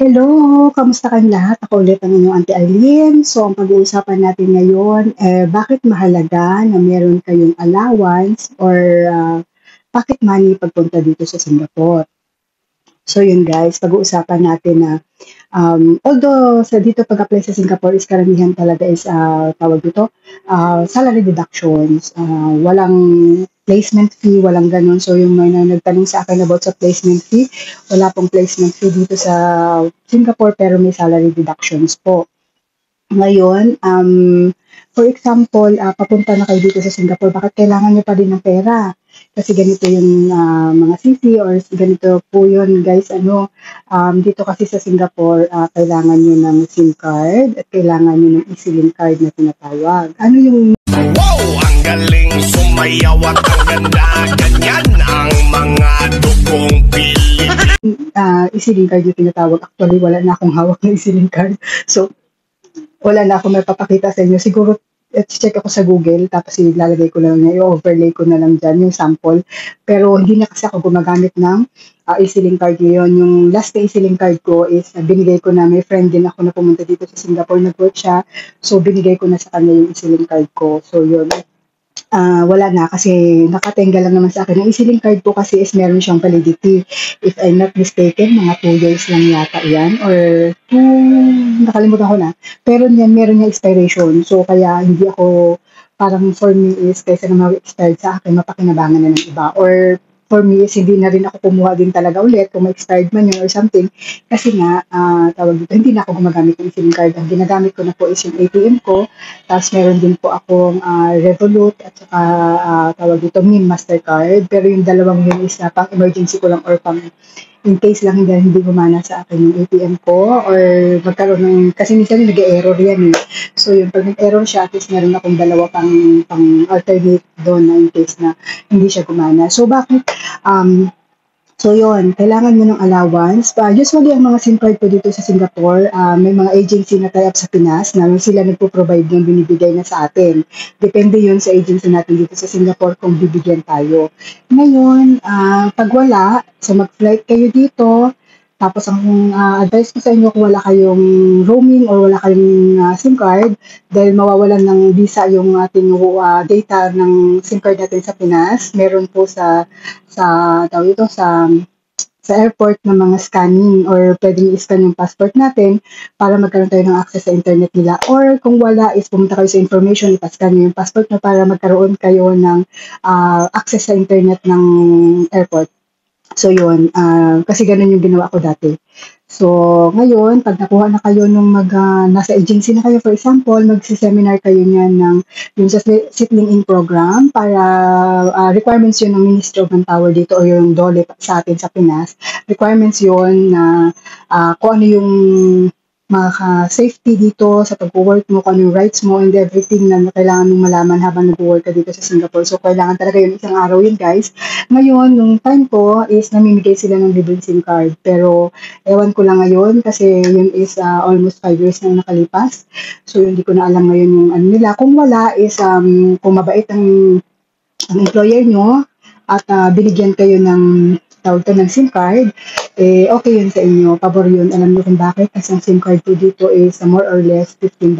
Hello, kamusta kayong lahat? Ako ulit ang inyong Auntie Eileen. So, ang pag-uusapan natin ngayon, bakit mahalaga na meron kayong allowance or pocket money pagpunta dito sa Singapore? So, yun guys, pag-uusapan natin na although sa dito pag-apply sa Singapore is karamihan talaga is tawag dito, salary deductions, walang placement fee, walang ganun. So, yung may nagtanong sa akin about sa placement fee, wala pong placement fee dito sa Singapore pero may salary deductions po. Ngayon, for example, papunta na kayo dito sa Singapore, bakit kailangan nyo pa din ng pera? Kasi ganito yung mga CC or ganito po yun guys, dito kasi sa Singapore, kailangan nyo ng SIM card at kailangan nyo ng EasyLink card na tinatawag. Ano yung Wow! Ang galing sumayaw at ang ganda. Ganyan ang mga dugong Pilipino. EasyLink card yung tinatawag? Actually, wala na akong hawak na EasyLink card. So, wala na akong mapapakita sa inyo. Siguro, check ako sa Google, tapos ilalagay ko lang na, i-overlay ko na lang dyan yung sample. Pero hindi na kasi ako gumagamit ng EasyLink card ngayon. Yung last na EasyLink card ko is binigay ko na, may friend din ako na pumunta dito sa Singapore, nag-work siya. So, binigay ko na sa kanya yung EasyLink card ko. So, yun. Wala na kasi nakatenga lang naman sa akin. Yung EasyLink card ko kasi is meron siyang validity. If I'm not mistaken, mga 2 years lang yata yan or 2, nakalimutan ko na. Pero yan, meron niya expiration. So, kaya hindi ako, parang for me is, kaysa na mag-expired sa akin, mapakinabangan na ng iba. Or for me is, hindi na rin ako kumuha din talaga ulit kung ma-expired man yun or something. Kasi nga, tawag dito, hindi na ako gumagamit ng SIM card. Ang ginagamit ko na po is yung ATM ko. Tapos meron din po akong Revolut at saka tawag dito, MIM Mastercard. Pero yung dalawang yun is pang emergency ko lang or pang in case lang hindi gumana sa akin yung ATM ko or magkaroon ng, kasi minsan nag-error yan eh. So yun, pag nag-error siya, at least meron akong dalawa pang alternate doon na in case na hindi siya gumana. So bakit So yun, kailangan mo ng allowance. Usually, ang mga SIM card po dito sa Singapore, may mga agency na tie-up sa Pinas na sila nagpo-provide ng binibigay na sa atin. Depende yun sa agency natin dito sa Singapore kung bibigyan tayo. Ngayon, pag wala, so mag-flight kayo dito, tapos ang advice ko sa inyo kung wala kayong roaming or wala kayong SIM card, dahil mawawalan ng visa yung ating data ng SIM card natin sa Pinas, meron po tawag ito, sa airport ng mga scanning or pwedeng i-scan yung passport natin para magkaroon tayo ng access sa internet nila. Or kung wala is pumunta kayo sa information, ipascan nyo yung passport nyo para magkaroon kayo ng access sa internet ng airport. So yun, kasi ganun yung ginawa ko dati. So ngayon, pag nakuha na kayo nung nasa agency na kayo, for example, magsi-seminar kayo niyan ng yung sa settling in program para requirements yun ng Ministry of Manpower dito o yung DOLE sa atin sa Pinas. Requirements yun na kung ano yung safety dito sa pag-work mo, kung ano yung rights mo and everything na kailangan mong malaman habang nag-work ka dito sa Singapore. So, kailangan talaga yun isang araw yun, guys. Ngayon, nung time ko is namimigay sila ng libreng SIM card. Pero, ewan ko lang ngayon kasi yun is almost 5 years na nakalipas. So, hindi ko na alam ngayon yung ano nila. Kung wala is, kung mabait ang employer nyo at binigyan kayo ng tawag to ng SIM card, okay yun sa inyo. Pabor yun. Alam niyo kung bakit? Kasi ang SIM card po dito is more or less $15.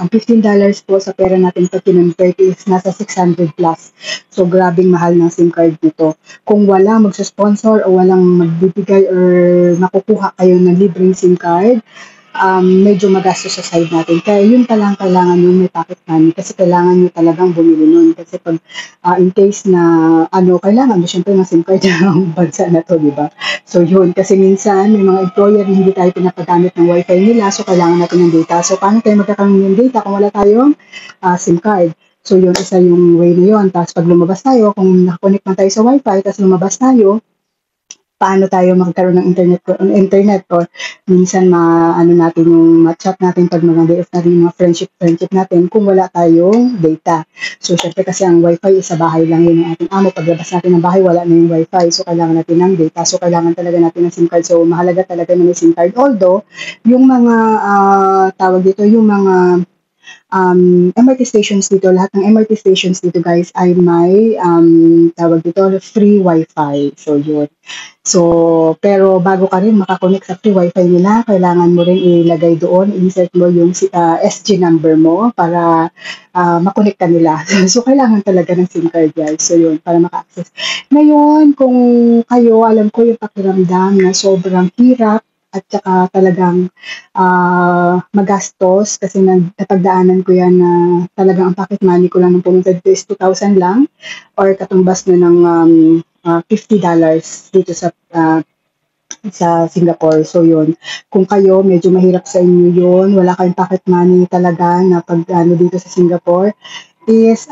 Ang $15 po sa pera natin pag kinonvert is nasa 600 plus. So, grabing mahal ng SIM card dito. Kung wala magsusponsor o walang magbibigay or makukuha kayo ng libreng SIM card, medyo magastos sa side natin. Kaya yun palang kailangan yung may pocket money kasi kailangan nyo talagang bumili nun. Kasi pag in case na kailangan mo syempre ng SIM card ng bansa na to, di ba? So yun, kasi minsan may mga employer hindi tayo pinapagamit ng wifi nila so kailangan natin ng data. So paano tayo magkakaroon ng data kung wala tayong SIM card? So yun, isa yung way na yun. Tapos pag lumabas tayo, kung nakakonect man tayo sa wifi, tapos lumabas tayo, paano tayo magkaroon ng internet or minsan natin yung ma-chat natin pag mga DF natin yung mga friendship natin kung wala tayong data. So, syempre kasi ang wifi sa bahay lang yun ng ating amo. Paglabas natin ng bahay, wala na yung wifi. So, kailangan natin ng data. So, kailangan talaga natin ng SIM card. So, mahalaga talaga na may SIM card. Although, yung mga, tawag dito, yung mga MRT stations dito, lahat ng MRT stations dito guys ay may tawag dito, free wifi. So yun. So, pero bago ka rin makakonect sa free wifi nila, kailangan mo rin ilagay doon, insert mo yung SG number mo para makonect ka nila. So, kailangan talaga ng SIM card guys. So, yun, para maka-access. Ngayon, kung kayo, alam ko yung pakiramdam na sobrang hirap at saka talagang magastos kasi napagdaanan ko yan na talagang ang pocket money ko lang nung pumunta dito is 2,000 lang or katumbas na ng $50 dito sa Singapore. So yun, kung kayo medyo mahirap sa inyo yun, wala kayong pocket money talaga na pag dito sa Singapore, is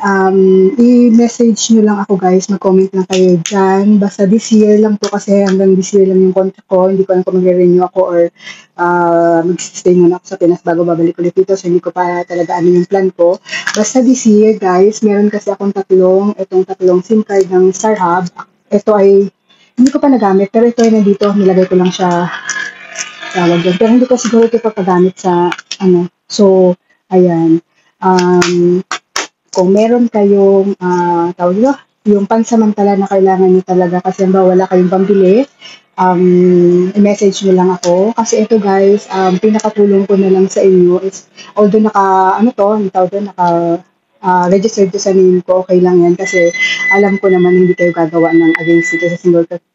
i-message nyo lang ako guys, mag-comment lang kayo dyan. Basta this year lang to kasi hanggang this year lang yung contract ko. Hindi ko alam kung mag-renew ako or mag-stay muna ako sa Pinas bago babalik ulit dito. So hindi ko pa talaga ano yung plan ko. Basta this year guys, meron kasi akong itong tatlong SIM card ng StarHub. Ito ay hindi ko pa nagamit, pero ito ay nandito, nilagay ko lang siya tawag doon. Pero hindi ko siguro ito papagamit sa So, ayan. Kung meron kayong tawag doon, yung pansamantala na kailangan nyo talaga kasi ba wala kayong pambili, i-message nyo lang ako. Kasi ito guys, pinakatulong ko na lang sa inyo is, although registered ko sa name ko, okay lang yan kasi alam ko naman hindi kayo gagawa ng against dito sa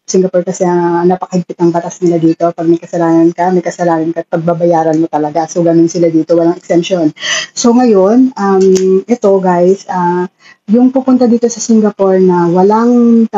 Singapore kasi napakahigpit ang batas nila dito. Pag may kasalanan ka at pagbabayaran mo talaga. So, ganun sila dito, walang exemption. So, ngayon, ito guys, yung pupunta dito sa Singapore na walang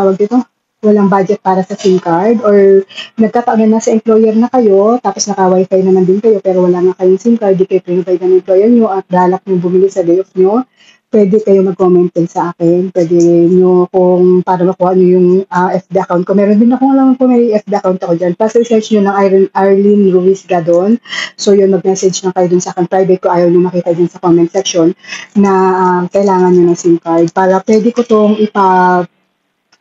budget para sa SIM card or nagkataon na sa employer na kayo, tapos naka-wifi naman din kayo pero wala nga kayong SIM card, di kayo provide ng employer nyo at balak nyo bumili sa day off nyo, pwede kayo mag-comment din sa akin. Pwede nyo kung para makuha nyo yung FB account ko. Meron din akong alam kung may FB account ako dyan. Pa-search nyo ng Arlene Ruiz Gadon. So yun, mag-message na kayo dun sa akin. Private ko, ayaw nyo makita dun sa comment section na kailangan nyo ng SIM card. Para pwede ko tong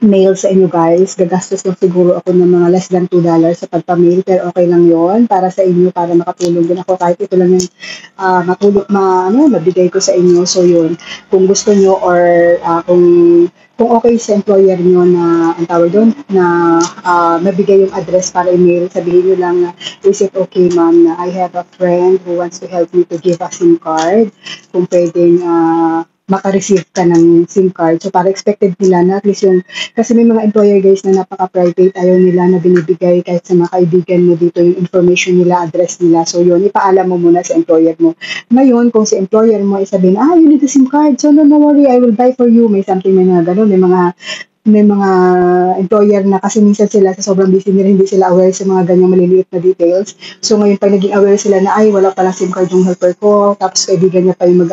mail sa inyo guys. Gagastos lang siguro ako ng mga less than $2 sa pagpa-mail pero okay lang yon para sa inyo para makatulong din ako kahit ito lang yung mabigay ko sa inyo. So yun, kung gusto nyo or kung okay sa employer nyo na ang tawag doon na mabigay yung address para email, sabihin nyo lang na is it okay ma'am na I have a friend who wants to help me to give a SIM card, kung pwedeng maka-receive ka ng SIM card. So, para expected nila na at least kasi may mga employer guys na napaka-private, ayaw nila na binibigay kahit sa mga kaibigan mo dito yung information nila, address nila. So, yun, ipaalam mo muna sa employer mo. Ngayon, kung si employer mo isabihin, you need a SIM card, so no worry, I will buy for you. May mga ganun, may mga employer na kasi minsan sila sa sobrang busy nila, hindi sila aware sa mga ganyang maliliit na details. So ngayon, pag naging aware sila na, wala pala SIM card yung helper ko, tapos kaibigan niya pa yung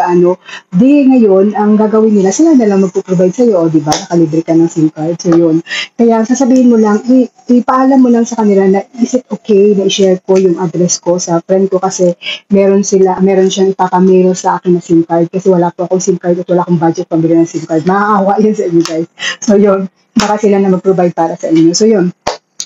di ngayon, ang gagawin nila, sila na lang magpo-provide sa'yo, di ba? Nakalibre ka ng SIM card. So yun. Kaya sasabihin mo lang, ipaalam mo lang sa kanila na, is it okay na i-share ko yung address ko sa friend ko kasi meron siyang ipapamail sa akin na SIM card kasi wala po akong SIM card at wala akong budget pambili ng SIM card. Maaawa yun sa inyo guys. So yun, baka sila na mag-provide para sa inyo. So yun,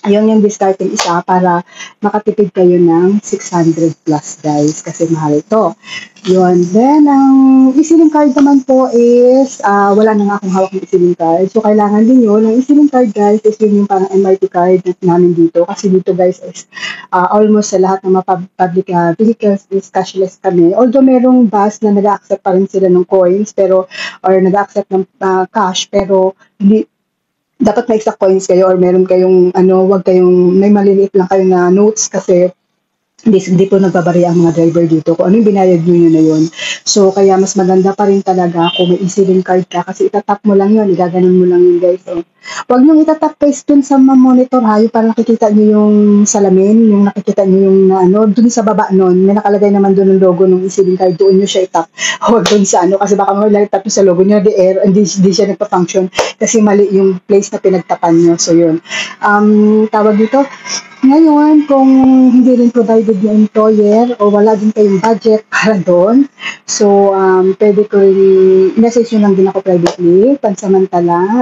ayun yung discarding isa para makatipid kayo ng 600 plus guys kasi mahal ito. Yun. Then, ang eSIM card naman po is, wala na nga akong hawak ng eSIM card. So, kailangan din yun. Ang eSIM card guys is yun yung parang MRT card namin dito. Kasi dito guys is almost sa lahat ng mga public vehicles is cashless kami. Although merong bus na nag-accept pa rin sila ng coins or nag-accept ng cash pero hindi dapat may exact coins kayo or meron kayong may maliliit lang kayo na notes kasi hindi po nagbabariya ang mga driver dito. Kung ano yung binayad nyo, yun na yun. So, kaya mas maganda pa rin talaga kung may eSIM card ka kasi itatap mo lang yun, igaganon mo lang yun guys. So, huwag nyo itatap guys dun sa monitor ha, yung parang nakikita nyo yung salamin, yung nakikita nyo yung dun sa baba nun, may nakalagay naman dun yung logo ng eSIM card, doon nyo siya itap. Huwag dun sa kasi baka may itap sa logo nyo, hindi siya nagpa-function kasi mali yung place na pinagtapan nyo. So, yun. Tawag dito, ngayon, kung hindi rin provided yung employer o wala din kayong budget para doon, so, pwede ko rin, message nyo lang din ako privately, pansamantala,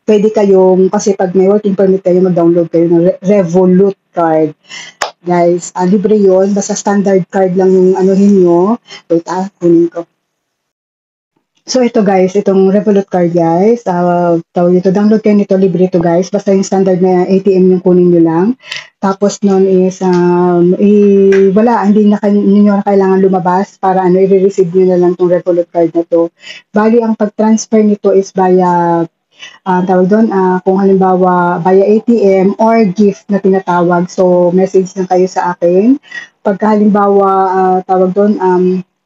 pwede kayong, kasi pag may working permit kayo, mag-download kayo ng Revolut card. guys. Libre yun, basta standard card lang yung anuhin nyo. Wait, kunin ko. So ito guys, itong Revolut card guys, tawag ito, download kayo nito, libre ito guys, basta yung standard na ATM yung kunin nyo lang. Tapos nun is, wala, hindi na ninyo na kailangan lumabas para i-receive nyo na lang itong Revolut card na to. Bali, ang pag-transfer nito is via tawag doon, kung halimbawa via ATM or gift na tinatawag. So, message lang kayo sa akin. Pagka halimbawa, tawag doon,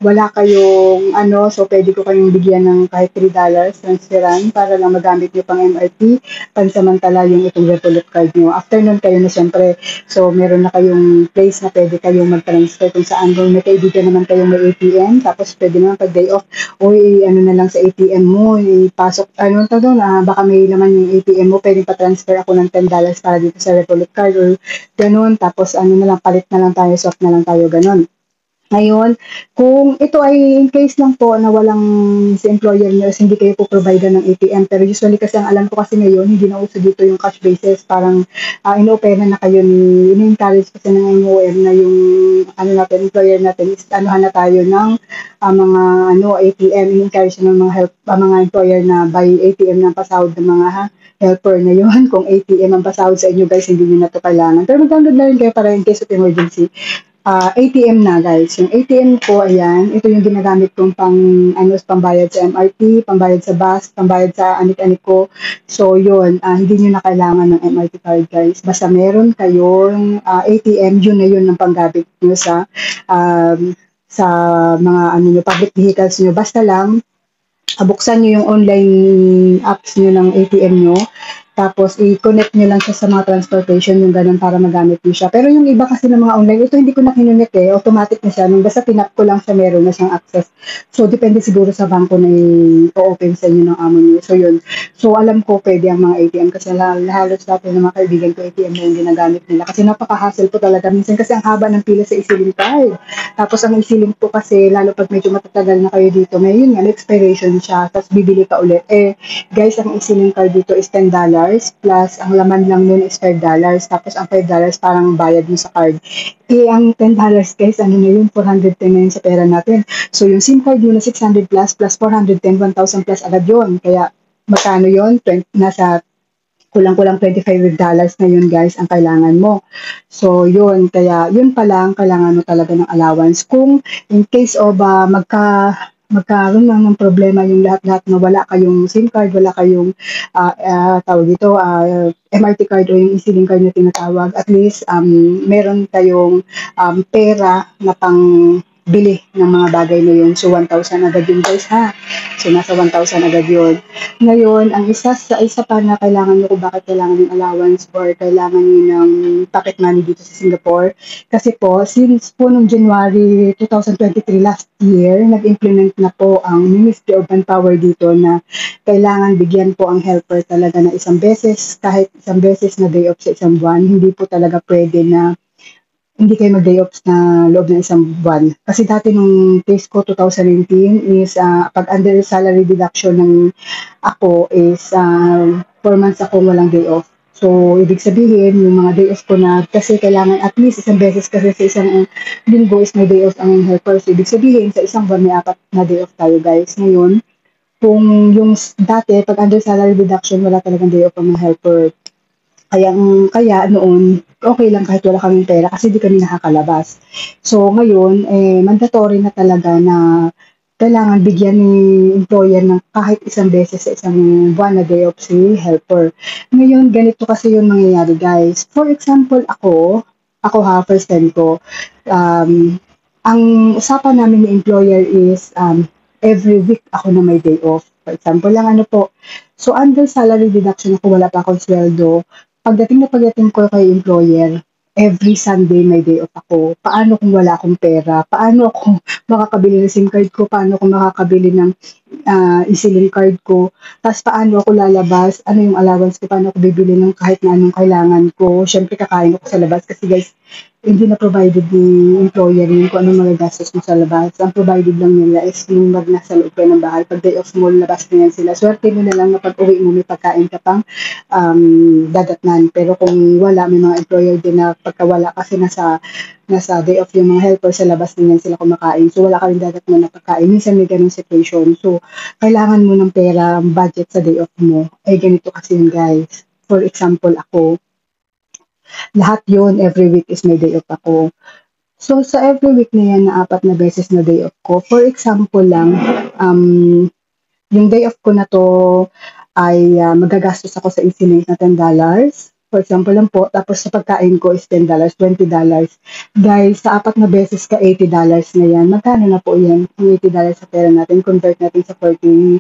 wala kayong so pwede ko kayong bigyan ng kahit $3 transferan para lang magamit nyo pang MRT, pansamantala yung itong Revolut card nyo. After nun kayo na syempre, so meron na kayong place na pwede kayong mag-transfer kung saan doon may kaibigan naman kayong may ATM, tapos pwede naman pag day off, na lang sa ATM mo, ipasok, baka may laman yung ATM mo, pwede pa-transfer ako ng $10 para dito sa Revolut card or ganun, tapos palit na lang tayo, swap na lang tayo, ganun. Ngayon, kung ito ay in case lang po na walang si employer nyo, hindi kayo po provide ng ATM. Pero usually kasi ang alam ko kasi ngayon, hindi na uso dito yung cash basis. Parang ino-opera na kayo ini-encourage kasi ng MOM na yung employer natin is na tayo ng mga ATM. In-encourage ng mga employer na buy ATM ng pasahod ng mga helper na yun. Kung ATM ang pasahod sa inyo guys, hindi nyo na ito kailangan. Pero mag-download na rin kayo para in case of emergency. ATM na guys. Yung ATM ko, ayan, ito yung ginagamit kong pambayad sa MRT, pambayad sa bus, pambayad sa anik-anik ko. So yun, hindi nyo na kailangan ng MRT card guys. Basta meron kayong ATM, yun na yun ang panggamit nyo sa mga public vehicles nyo. Basta lang, buksan nyo yung online apps nyo ng ATM nyo, tapos i-connect nyo lang siya sa mga transportation, yung ganun para magamit nyo siya. Pero yung iba kasi ng mga online, ito hindi ko na kinunit automatic na siya. Nung basta pinap ko lang siya, meron na siyang access. So, depende siguro sa banko na i-open sa inyo ng amo nyo. So, yun. So, alam ko pwede ang mga ATM kasi halos dati ng mga kaibigan ko ATM na yung ginagamit nila. Kasi napaka-hassle po talaga. Minsan kasi ang haba ng pila sa EasyLink card. Tapos, ang EasyLink po kasi, lalo pag medyo matatagal na kayo dito, may yun nga, expiration siya. Tapos, bibili ka ulit. Guys, ang EasyLink card dito is $10 plus ang laman lang nun is $5. Tapos ang $5 parang bayad mo sa card. Ang $10 guys, yun, 410 na yun sa pera natin. So yung SIM card mo na 600 plus 410, 1,000 plus agad yun. Kaya magkano yun? Nasa kulang-kulang $25 na yun guys ang kailangan mo. So yun, kaya yun pa lang kailangan mo talaga ng allowance. Kung in case of magkaroon lang ng problema yung lahat-lahat na wala kayong SIM card, wala kayong MRT card o yung EasyLink card na tinatawag, at least meron kayong pera na pang bili ng mga bagay na yun. So, 1,000 agad yun guys ha. So, nasa 1,000 agad yun. Ngayon, ang isa pa na kailangan nyo kung bakit kailangan ng allowance or kailangan nyo ng pocket money dito sa Singapore. Kasi po, since po noong January 2023 last year, nag-implement na po ang Ministry of Manpower dito na kailangan bigyan po ang helper talaga na isang beses, kahit isang beses na day off sa isang buwan. Hindi po talaga pwede na hindi kayo mag-day off na loob ng isang buwan. Kasi dati nung case ko, 2019, is pag under salary deduction ng ako is 4 months ako walang day off. So, ibig sabihin, yung mga day off ko na, kasi kailangan at least isang beses kasi sa isang linggo is may day off ang helper. So, ibig sabihin, sa isang buwan may 4 na day off tayo guys. Ngayon, kung yung dati, pag under salary deduction, wala talagang day off ang mga helper. Kaya noon, okay lang kahit wala kaming pera kasi di kami nakakalabas. So ngayon, mandatory na talaga na kailangan bigyan ni employer ng kahit isang beses sa isang buwan na day off si helper. Ngayon, ganito kasi yung mangyayari guys. For example, ako first time ko, ang usapan namin ni employer is every week ako na may day off. For example lang so under salary deduction ako, wala pa akong sweldo. Pagdating ko kay employer, every Sunday may day off ako. Paano kung wala akong pera? Paano ako makakabili ng SIM card ko? Paano ako makakabili ng EasyLink card ko. Tapos paano ako lalabas, ano yung allowance ko, paano ako bibili ng kahit na anong kailangan ko. Siyempre kakain ako sa labas kasi guys, hindi na provided ni employer yun kung anong magagastos mo sa labas. Ang provided lang nila is yung nasa loob kayo ng bahay. Pag day off mo, labas na yan sila. Swerte mo na lang na pag uwi mo may pagkain ka pang dadatnan. Pero kung wala, may mga employer din na pagka wala kasi nasa day off yung mga helper sa labas na yan sila kumakain. So wala ka rin dadatnan na pagkain. Minsan may ganung situation. So kailangan mo ng pera, budget sa day off mo. Eh ganito kasi yun guys. For example, ako, lahat yun, every week is may day off ako. So, sa every week na yan, na 4 na beses na day off ko, for example lang, yung day off ko na to ay magagastos ako sa EasyLink na $10. For example lang po, tapos sa pagkain ko is $10, $20. Guys, sa 4 na beses ka, $80 na yan. Magkano na po yan? Yung $80 sa pera natin, convert natin sa 41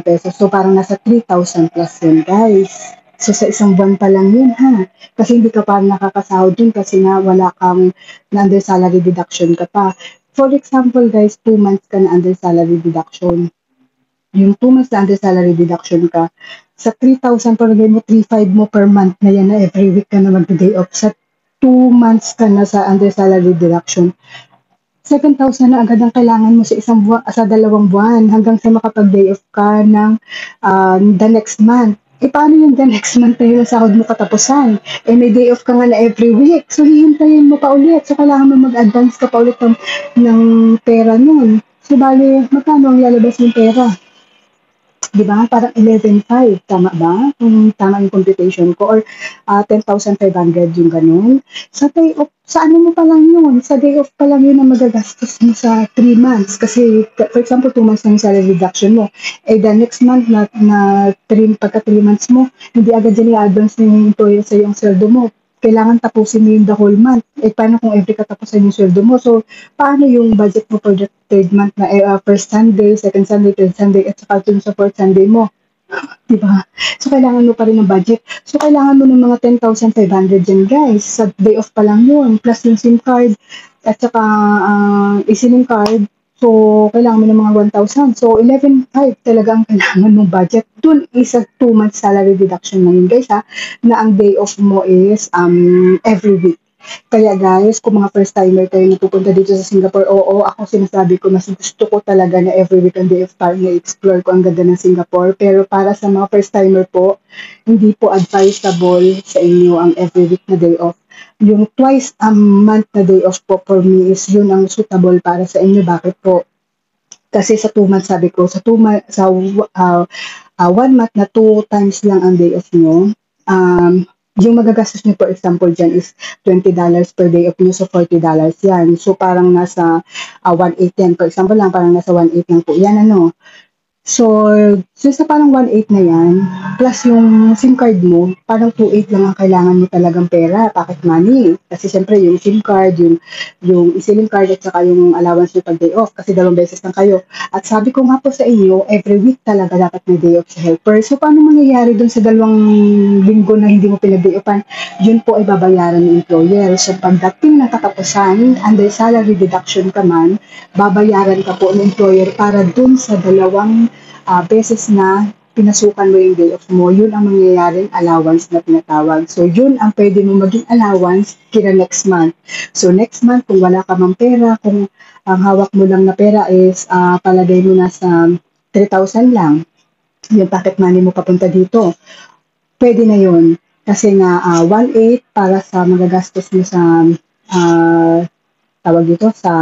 pesos. So, parang nasa 3,000 plus yun, guys. So, sa isang buwan pa lang yun, ha? Kasi hindi ka pa nakakasahod dun kasi nga wala kang na-under salary deduction ka pa. For example, guys, 2 months ka na under salary deduction. Yung 2 months na under salary deduction ka, sa 3,000 palagay mo, 3,500 mo per month na yan na every week ka na mag-day off. Sa 2 months ka na sa under salary deduction, 7,000 na agad ang kailangan mo sa sa 2 buwan hanggang sa makapag-day off ka ng the next month. Eh, paano yung the next month na yung sahod mo katapusan? Eh, may day off ka nga na every week. So, hihintayin mo pa ulit. So, kailangan mo mag-advance ka pa ulit ng pera nun. So, bali, magkano ang lalabas ng pera? Diba? Parang 11,500. Tama ba? Kung tama yung computation ko. Or 10,500 yung ganun. Sa day off, sa ano mo pa lang yun? Sa day off pa lang yun ang magagastos mo sa 3 months. Kasi, for example, 2 months na yung salary reduction mo. Eh, the next month pagka 3 months mo, hindi agad dyan i-advance ng employer sa yung sweldo mo. Kailangan tapusin mo yung the whole month. Eh, paano kung every katapusan yung sweldo mo? So, paano yung budget mo for the third month na first Sunday, second Sunday, third Sunday, at saka dun sa fourth Sunday mo? Diba? So, kailangan mo pa rin ng budget. So, kailangan mo ng mga 10,500 dyan, guys. Sa day off pa lang yun. Plus yung SIM card, at saka EasyLink card. So, kailangan mo ng mga 1,000. So, 11,500 talaga ang kailangan mong budget. Dun is a 2 months salary deduction na yun, guys, ha? Na ang day off mo is every week. Kaya guys, kung mga first timer kayo na pupunta dito sa Singapore, oo, ako sinasabi ko, mas gusto ko talaga na every week ang day off para na-explore ko ang ganda ng Singapore. Pero para sa mga first timer po, hindi po advisable sa inyo ang every week na day off. Yung twice a month na day off po for me is yun ang suitable para sa inyo. Bakit po? Kasi sa 2 months, sabi ko, sa 1 month na 2 times lang ang day off nyo, yung magagastos nyo, for example, dyan is $20 per day off nyo, so $40 yan. So, parang nasa 1,800 yan. For example lang, parang nasa 1,800 lang po. Yan, ano. So sa parang 1,800 na yan, plus yung SIM card mo, parang 2,800 lang ang kailangan mo talagang pera, pocket money. Kasi syempre yung SIM card, yung EasyLink card, at saka yung allowance nyo pag day off, kasi 2 beses lang kayo. At sabi ko nga po sa inyo, every week talaga dapat may day off sa helper. So paano mangyayari dun sa 2 linggo na hindi mo pinag-day offan? Yun po ay babayaran ng employer. So pagdating ng katapusan, under salary deduction ka man, babayaran ka po ng employer para dun sa 2 beses na pinasukan mo yung day off mo, yun ang mangyayaring allowance na tinatawag. So, yun ang pwede mo maging allowance kina next month. So, next month, kung wala ka mang pera, kung ang hawak mo lang na pera is palagay mo na sa 3,000 lang, yung pocket money mo papunta dito, pwede na yun. Kasi nga, 1,800 para sa magagastos mo sa tawag dito, sa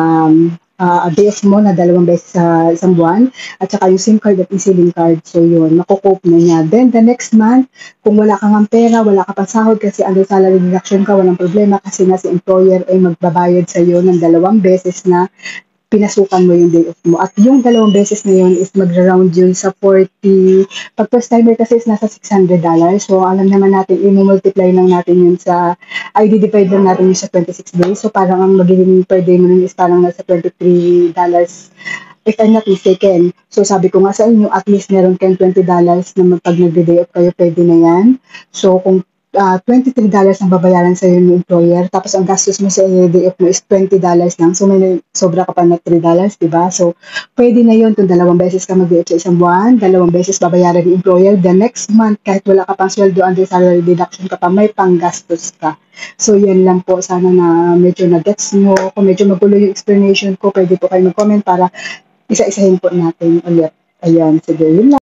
day off mo na 2 beses sa isang buwan, at saka yung SIM card at EasyLink card. So yun, makukope na niya. Then the next month, kung wala kang ang pera, wala ka pang sahod kasi under salary deduction ka, walang problema kasi nga si employer ay magbabayad sa iyo ng 2 beses na pinasukan mo yung day off mo. At yung 2 beses na yun is magra-round yun sa 40. Pag first timer kasi is nasa $600. So, alam naman natin, i-multiply lang natin yun sa, i-divide lang natin yun sa 26 days. So, parang ang magiging per day mo nun is parang nasa $23. If I'm not mistaken. So, sabi ko nga sa inyo, at least meron kayong $20 na pag nag-day off kayo, pwede na yan. So, kung $23 ang babayaran sa'yo ng employer, tapos ang gastos mo sa day off mo is $20 lang. So, may sobra ka pa na $3, di ba? So, pwede na yun kung 2 beses ka mag-day off sa isang buwan, 2 beses babayaran ng employer. The next month, kahit wala ka pang sweldo, under salary deduction ka pa, may panggastos ka. So, yan lang po. Sana na medyo na-gets mo. Kung medyo magulo yung explanation ko, pwede po kayo mag-comment para isa-isahin po natin ulit. Ayan, sige, yun lang.